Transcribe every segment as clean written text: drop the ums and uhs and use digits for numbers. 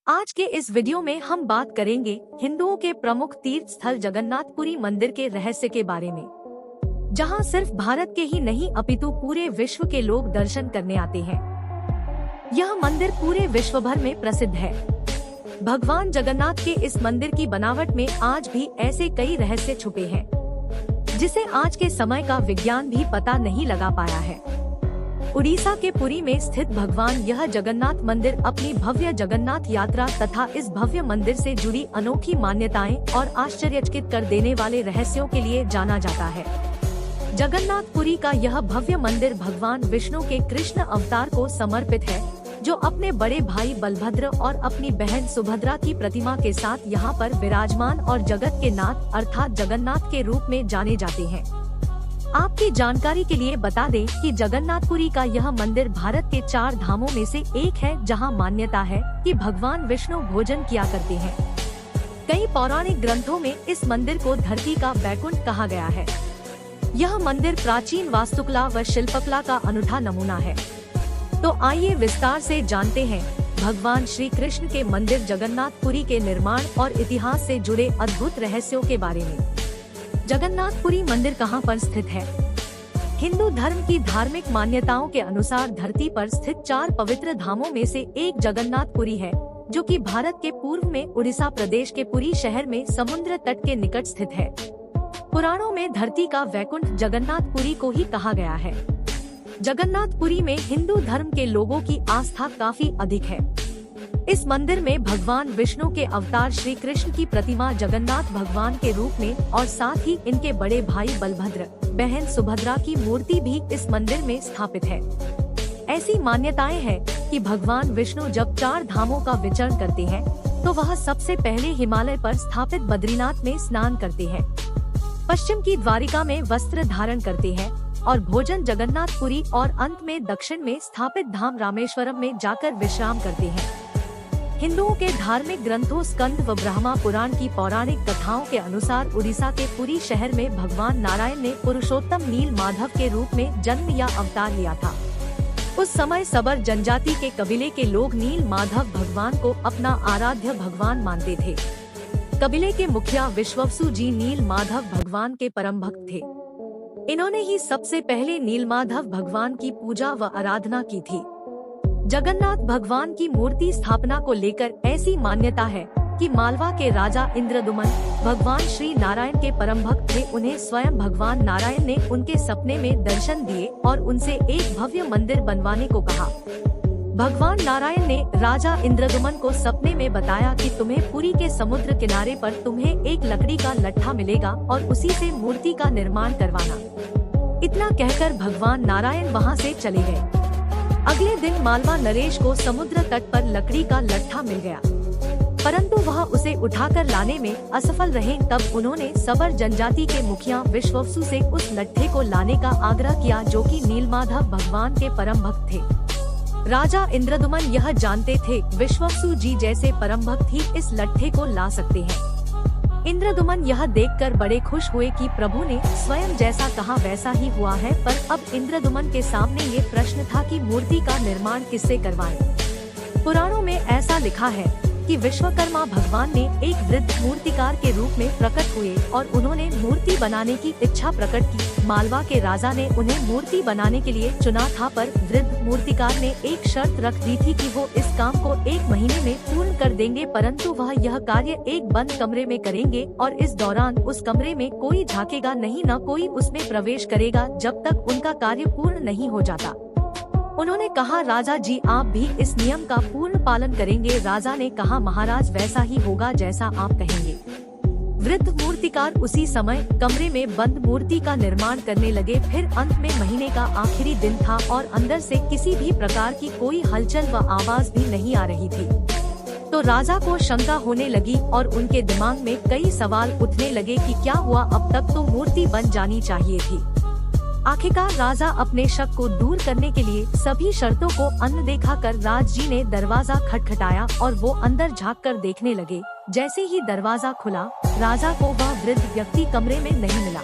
आज के इस वीडियो में हम बात करेंगे हिंदुओं के प्रमुख तीर्थ स्थल जगन्नाथपुरी मंदिर के रहस्य के बारे में, जहां सिर्फ भारत के ही नहीं अपितु पूरे विश्व के लोग दर्शन करने आते हैं। यह मंदिर पूरे विश्व भर में प्रसिद्ध है। भगवान जगन्नाथ के इस मंदिर की बनावट में आज भी ऐसे कई रहस्य छुपे हैं, जिसे आज के समय का विज्ञान भी पता नहीं लगा पाया है। उड़ीसा के पुरी में स्थित भगवान यह जगन्नाथ मंदिर अपनी भव्य जगन्नाथ यात्रा तथा इस भव्य मंदिर से जुड़ी अनोखी मान्यताएं और आश्चर्यचकित कर देने वाले रहस्यों के लिए जाना जाता है। जगन्नाथपुरी का यह भव्य मंदिर भगवान विष्णु के कृष्ण अवतार को समर्पित है, जो अपने बड़े भाई बलभद्र और अपनी बहन सुभद्रा की प्रतिमा के साथ यहाँ पर विराजमान और जगत के नाथ अर्थात जगन्नाथ के रूप में जाने जाते हैं। आपकी जानकारी के लिए बता दें कि जगन्नाथपुरी का यह मंदिर भारत के 4 धामों में से एक है, जहां मान्यता है कि भगवान विष्णु भोजन किया करते हैं। कई पौराणिक ग्रंथों में इस मंदिर को धरती का बैकुंठ कहा गया है। यह मंदिर प्राचीन वास्तुकला व शिल्पकला का अनूठा नमूना है। तो आइए विस्तार से जानते हैं भगवान श्री कृष्ण के मंदिर जगन्नाथपुरी के निर्माण और इतिहास से जुड़े अद्भुत रहस्यों के बारे में। जगन्नाथपुरी मंदिर कहां पर स्थित है? हिंदू धर्म की धार्मिक मान्यताओं के अनुसार धरती पर स्थित 4 पवित्र धामों में से एक जगन्नाथपुरी है, जो कि भारत के पूर्व में उड़ीसा प्रदेश के पुरी शहर में समुद्र तट के निकट स्थित है। पुराणों में धरती का वैकुंठ जगन्नाथपुरी को ही कहा गया है। जगन्नाथपुरी में हिंदू धर्म के लोगों की आस्था काफी अधिक है। इस मंदिर में भगवान विष्णु के अवतार श्री कृष्ण की प्रतिमा जगन्नाथ भगवान के रूप में और साथ ही इनके बड़े भाई बलभद्र, बहन सुभद्रा की मूर्ति भी इस मंदिर में स्थापित है। ऐसी मान्यताएं हैं कि भगवान विष्णु जब 4 धामों का विचरण करते हैं, तो वह सबसे पहले हिमालय पर स्थापित बद्रीनाथ में स्नान करते हैं, पश्चिम की द्वारिका में वस्त्र धारण करते हैं और भोजन जगन्नाथपुरी और अंत में दक्षिण में स्थापित धाम रामेश्वरम में जाकर विश्राम करते हैं। हिंदुओं के धार्मिक ग्रंथों स्कंद व ब्रह्मा पुराण की पौराणिक कथाओं के अनुसार उड़ीसा के पुरी शहर में भगवान नारायण ने पुरुषोत्तम नील माधव के रूप में जन्म या अवतार लिया था। उस समय सबर जनजाति के कबीले के लोग नील माधव भगवान को अपना आराध्य भगवान मानते थे। कबीले के मुखिया विश्ववसु जी नील माधव भगवान के परम भक्त थे। इन्होंने ही सबसे पहले नील माधव भगवान की पूजा व आराधना की थी। जगन्नाथ भगवान की मूर्ति स्थापना को लेकर ऐसी मान्यता है कि मालवा के राजा इंद्रदुमन भगवान श्री नारायण के परम भक्त थे। उन्हें स्वयं भगवान नारायण ने उनके सपने में दर्शन दिए और उनसे एक भव्य मंदिर बनवाने को कहा। भगवान नारायण ने राजा इंद्रदुमन को सपने में बताया कि तुम्हें पुरी के समुद्र किनारे पर तुम्हें एक लकड़ी का लट्ठा मिलेगा और उसी से मूर्ति का निर्माण करवाना। इतना कहकर भगवान नारायण वहां से चले गए। अगले दिन मालवा नरेश को समुद्र तट पर लकड़ी का लट्ठा मिल गया, परंतु वह उसे उठाकर लाने में असफल रहे। तब उन्होंने सबर जनजाति के मुखिया विश्ववसु से उस लट्ठे को लाने का आग्रह किया, जो कि नीलमाधव भगवान के परम भक्त थे। राजा इंद्रदुमन यह जानते थे विश्ववसु जी जैसे परम भक्त ही इस लट्ठे को ला सकते हैं। इंद्रदुमन यह देखकर बड़े खुश हुए कि प्रभु ने स्वयं जैसा कहा वैसा ही हुआ है। पर अब इंद्रदुमन के सामने ये प्रश्न था कि मूर्ति का निर्माण किससे करवाएं। पुराणों में ऐसा लिखा है कि विश्वकर्मा भगवान ने एक वृद्ध मूर्तिकार के रूप में प्रकट हुए और उन्होंने मूर्ति बनाने की इच्छा प्रकट की। मालवा के राजा ने उन्हें मूर्ति बनाने के लिए चुना था, पर वृद्ध मूर्तिकार ने एक शर्त रख दी थी कि वो इस काम को 1 महीने में पूर्ण कर देंगे, परंतु वह यह कार्य एक बंद कमरे में करेंगे और इस दौरान उस कमरे में कोई झांकेगा नहीं, न कोई उसमें प्रवेश करेगा जब तक उनका कार्य पूर्ण नहीं हो जाता। उन्होंने कहा, राजा जी आप भी इस नियम का पूर्ण पालन करेंगे? राजा ने कहा, महाराज वैसा ही होगा जैसा आप कहेंगे। वृद्ध मूर्तिकार उसी समय कमरे में बंद मूर्ति का निर्माण करने लगे। फिर अंत में महीने का आखिरी दिन था और अंदर से किसी भी प्रकार की कोई हलचल व आवाज भी नहीं आ रही थी। तो राजा को शंका होने लगी और उनके दिमाग में कई सवाल उठने लगे कि क्या हुआ, अब तक तो मूर्ति बन जानी चाहिए थी। आखिरकार राजा अपने शक को दूर करने के लिए सभी शर्तों को अनदेखा कर राज जी ने दरवाजा खटखटाया और वो अंदर झांक कर देखने लगे। जैसे ही दरवाजा खुला, राजा को वह वृद्ध व्यक्ति कमरे में नहीं मिला।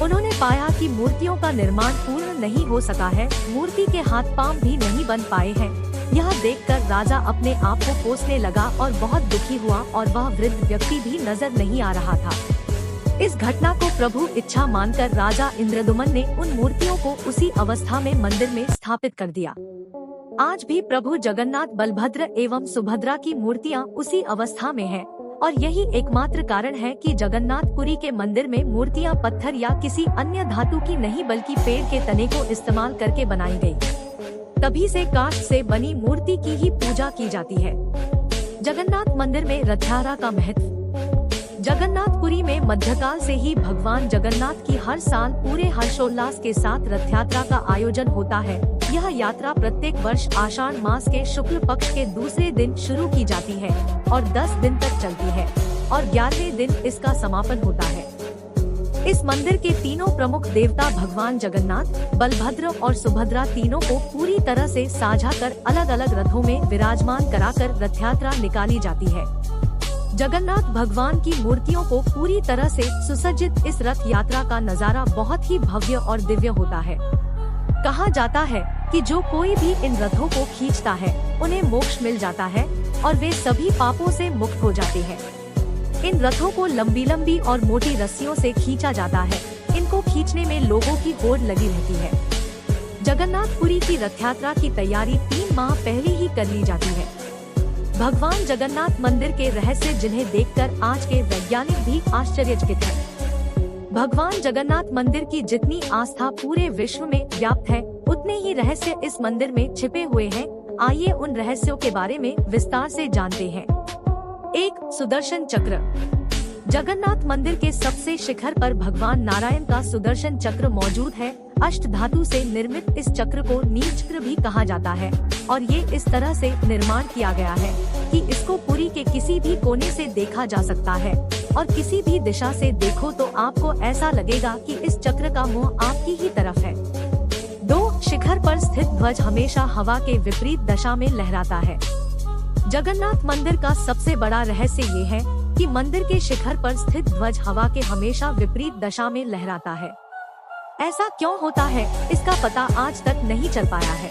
उन्होंने पाया कि मूर्तियों का निर्माण पूर्ण नहीं हो सका है, मूर्ति के हाथ पांव भी नहीं बन पाए हैं। यह देखकर राजा अपने आप को कोसने लगा और बहुत दुखी हुआ और वह वृद्ध व्यक्ति भी नजर नहीं आ रहा था। इस घटना को प्रभु इच्छा मानकर राजा इंद्रदुमन ने उन मूर्तियों को उसी अवस्था में मंदिर में स्थापित कर दिया। आज भी प्रभु जगन्नाथ, बलभद्र एवं सुभद्रा की मूर्तियाँ उसी अवस्था में हैं और यही एकमात्र कारण है कि जगन्नाथपुरी के मंदिर में मूर्तियाँ पत्थर या किसी अन्य धातु की नहीं बल्कि पेड़ के तने को इस्तेमाल करके बनाई गई। तभी से काष्ठ से बनी मूर्ति की ही पूजा की जाती है। जगन्नाथ मंदिर में रथयात्रा का महत्व। जगन्नाथपुरी में मध्यकाल से ही भगवान जगन्नाथ की हर साल पूरे हर्षोल्लास के साथ रथ यात्रा का आयोजन होता है। यह यात्रा प्रत्येक वर्ष आषाढ़ मास के शुक्ल पक्ष के दूसरे दिन शुरू की जाती है और 10 दिन तक चलती है और 11वें दिन इसका समापन होता है। इस मंदिर के तीनों प्रमुख देवता भगवान जगन्नाथ, बलभद्र और सुभद्रा तीनों को पूरी तरह से साझा कर अलग अलग रथों में विराजमान कराकर रथ यात्रा निकाली जाती है। जगन्नाथ भगवान की मूर्तियों को पूरी तरह से सुसज्जित इस रथ यात्रा का नजारा बहुत ही भव्य और दिव्य होता है। कहा जाता है कि जो कोई भी इन रथों को खींचता है उन्हें मोक्ष मिल जाता है और वे सभी पापों से मुक्त हो जाते हैं। इन रथों को लंबी लंबी और मोटी रस्सियों से खींचा जाता है। इनको खींचने में लोगों की होड़ लगी रहती है। जगन्नाथपुरी की रथ यात्रा की तैयारी 3 माह पहले ही कर ली जाती है। भगवान जगन्नाथ मंदिर के रहस्य जिन्हें देखकर आज के वैज्ञानिक भी आश्चर्यचकित हैं। भगवान जगन्नाथ मंदिर की जितनी आस्था पूरे विश्व में व्याप्त है, उतने ही रहस्य इस मंदिर में छिपे हुए हैं। आइए उन रहस्यों के बारे में विस्तार से जानते हैं। 1. सुदर्शन चक्र। जगन्नाथ मंदिर के सबसे शिखर पर भगवान नारायण का सुदर्शन चक्र मौजूद है। अष्ट धातु से निर्मित इस चक्र को नील चक्र भी कहा जाता है और ये इस तरह से निर्माण किया गया है कि इसको पुरी के किसी भी कोने से देखा जा सकता है और किसी भी दिशा से देखो तो आपको ऐसा लगेगा कि इस चक्र का मुंह आपकी ही तरफ है। 2. शिखर पर स्थित ध्वज हमेशा हवा के विपरीत दशा में लहराता है। जगन्नाथ मंदिर का सबसे बड़ा रहस्य ये है कि मंदिर के शिखर पर स्थित ध्वज हवा के हमेशा विपरीत दशा में लहराता है। ऐसा क्यों होता है, इसका पता आज तक नहीं चल पाया है।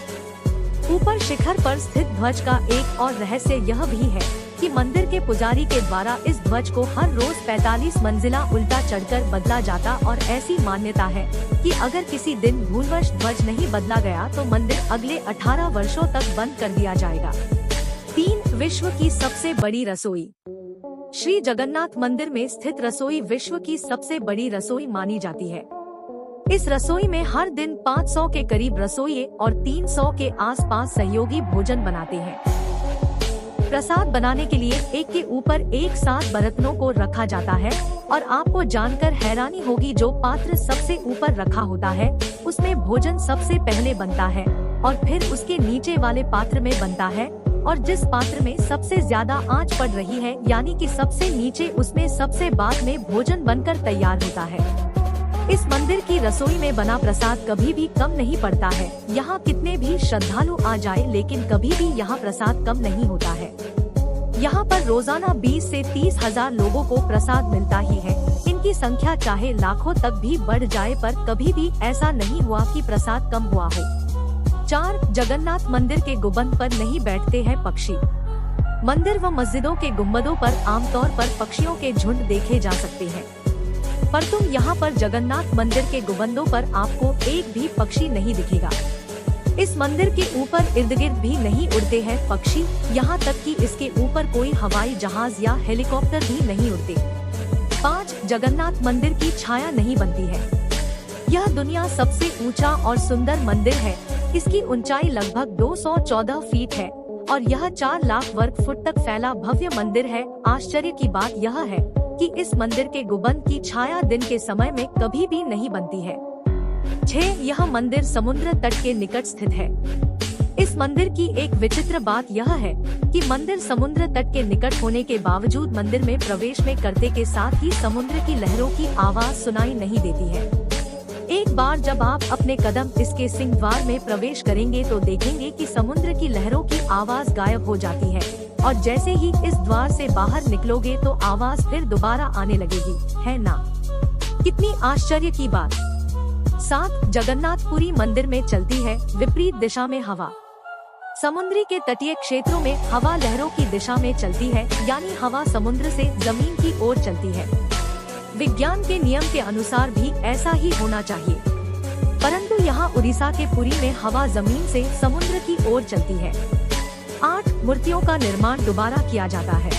ऊपर शिखर पर स्थित ध्वज का एक और रहस्य यह भी है कि मंदिर के पुजारी के द्वारा इस ध्वज को हर रोज 45 मंजिला उल्टा चढ़कर बदला जाता और ऐसी मान्यता है कि अगर किसी दिन भूलवश ध्वज नहीं बदला गया तो मंदिर अगले 18 वर्षों तक बंद कर दिया जाएगा। 3. विश्व की सबसे बड़ी रसोई। श्री जगन्नाथ मंदिर में स्थित रसोई विश्व की सबसे बड़ी रसोई मानी जाती है। इस रसोई में हर दिन 500 के करीब रसोइये और 300 के आसपास सहयोगी भोजन बनाते हैं। प्रसाद बनाने के लिए एक के ऊपर एक साथ बर्तनों को रखा जाता है और आपको जानकर हैरानी होगी, जो पात्र सबसे ऊपर रखा होता है उसमें भोजन सबसे पहले बनता है और फिर उसके नीचे वाले पात्र में बनता है और जिस पात्र में सबसे ज्यादा आंच पड़ रही है यानी कि सबसे नीचे, उसमें सबसे बाद में भोजन बनकर तैयार होता है। इस मंदिर की रसोई में बना प्रसाद कभी भी कम नहीं पड़ता है। यहाँ कितने भी श्रद्धालु आ जाए लेकिन कभी भी यहाँ प्रसाद कम नहीं होता है। यहाँ पर रोजाना 20 से 30 हजार लोगों को प्रसाद मिलता ही है। इनकी संख्या चाहे लाखों तक भी बढ़ जाए पर कभी भी ऐसा नहीं हुआ कि प्रसाद कम हुआ हो। 4. जगन्नाथ मंदिर के गुंबद पर नहीं बैठते हैं पक्षी। मंदिर व मस्जिदों के गुंबदों पर आमतौर पर पक्षियों के झुंड देखे जा सकते हैं, पर तुम यहाँ पर जगन्नाथ मंदिर के गुंबदों पर आपको एक भी पक्षी नहीं दिखेगा। इस मंदिर के ऊपर इर्द गिर्द भी नहीं उड़ते हैं पक्षी, यहाँ तक कि इसके ऊपर कोई हवाई जहाज या हेलीकॉप्टर भी नहीं उड़ते। 5. जगन्नाथ मंदिर की छाया नहीं बनती है। यह दुनिया सबसे ऊंचा और सुंदर मंदिर है। इसकी ऊंचाई लगभग 214 फीट है और यह 4 लाख वर्ग फुट तक फैला भव्य मंदिर है। आश्चर्य की बात यह है कि इस मंदिर के गुंबद की छाया दिन के समय में कभी भी नहीं बनती है। 6. यह मंदिर समुद्र तट के निकट स्थित है। इस मंदिर की एक विचित्र बात यह है कि मंदिर समुद्र तट के निकट होने के बावजूद मंदिर में प्रवेश में करते के साथ ही समुद्र की लहरों की आवाज सुनाई नहीं देती है। एक बार जब आप अपने कदम इसके सिंह द्वार में प्रवेश करेंगे तो देखेंगे कि समुद्र की लहरों की आवाज गायब हो जाती है और जैसे ही इस द्वार से बाहर निकलोगे तो आवाज फिर दोबारा आने लगेगी, है ना? कितनी आश्चर्य की बात। 7. जगन्नाथपुरी मंदिर में चलती है विपरीत दिशा में हवा। समुद्री के तटीय क्षेत्रों में हवा लहरों की दिशा में चलती है, यानी हवा समुद्र से जमीन की ओर चलती है। विज्ञान के नियम के अनुसार भी ऐसा ही होना चाहिए, परंतु यहाँ उड़ीसा के पुरी में हवा जमीन से समुद्र की ओर चलती है। 8 मूर्तियों का निर्माण दोबारा किया जाता है।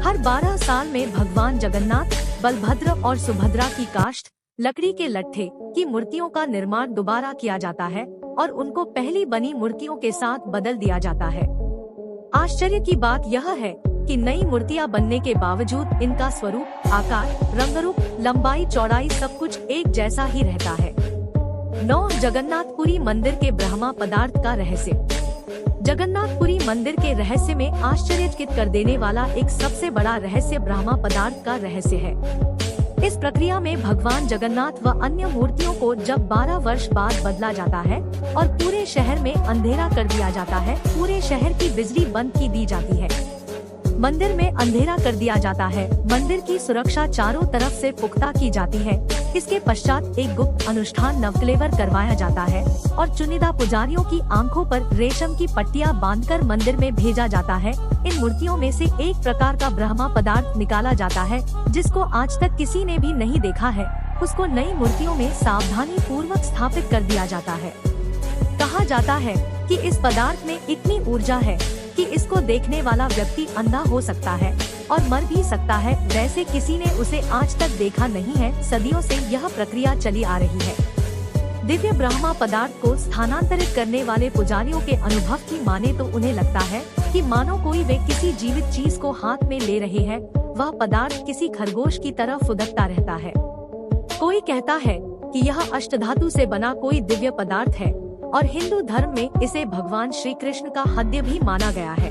हर 12 साल में भगवान जगन्नाथ, बलभद्र और सुभद्रा की काष्ठ, लकड़ी के लट्ठे की मूर्तियों का निर्माण दोबारा किया जाता है और उनको पहली बनी मूर्तियों के साथ बदल दिया जाता है। आश्चर्य की बात यह है कि नई मूर्तियां बनने के बावजूद इनका स्वरूप, आकार, रंगरूप, लंबाई, चौड़ाई सब कुछ एक जैसा ही रहता है। 9 जगन्नाथपुरी मंदिर के ब्रह्मा पदार्थ का रहस्य। जगन्नाथपुरी मंदिर के रहस्य में आश्चर्यचकित कर देने वाला एक सबसे बड़ा रहस्य ब्रह्मा पदार्थ का रहस्य है। इस प्रक्रिया में भगवान जगन्नाथ व अन्य मूर्तियों को जब 12 वर्ष बाद बदला जाता है और पूरे शहर में अंधेरा कर दिया जाता है, पूरे शहर की बिजली बंद की दी जाती है, मंदिर में अंधेरा कर दिया जाता है, मंदिर की सुरक्षा चारों तरफ से पुख्ता की जाती है। इसके पश्चात एक गुप्त अनुष्ठान नवकलेवर करवाया जाता है और चुनिंदा पुजारियों की आंखों पर रेशम की पट्टियां बांधकर मंदिर में भेजा जाता है। इन मूर्तियों में से एक प्रकार का ब्रह्मा पदार्थ निकाला जाता है जिसको आज तक किसी ने भी नहीं देखा है। उसको नई मूर्तियों में सावधानी पूर्वक स्थापित कर दिया जाता है। कहा जाता है कि इस पदार्थ में इतनी ऊर्जा है कि इसको देखने वाला व्यक्ति अंधा हो सकता है और मर भी सकता है। वैसे किसी ने उसे आज तक देखा नहीं है। सदियों से यह प्रक्रिया चली आ रही है। दिव्य ब्रह्मा पदार्थ को स्थानांतरित करने वाले पुजारियों के अनुभव की माने तो उन्हें लगता है कि मानो कोई वे किसी जीवित चीज को हाथ में ले रहे हैं। वह पदार्थ किसी खरगोश की तरह फुदकता रहता है। कोई कहता है कि यह अष्टधातु से बना कोई दिव्य पदार्थ है और हिंदू धर्म में इसे भगवान श्री कृष्ण का हृदय भी माना गया है।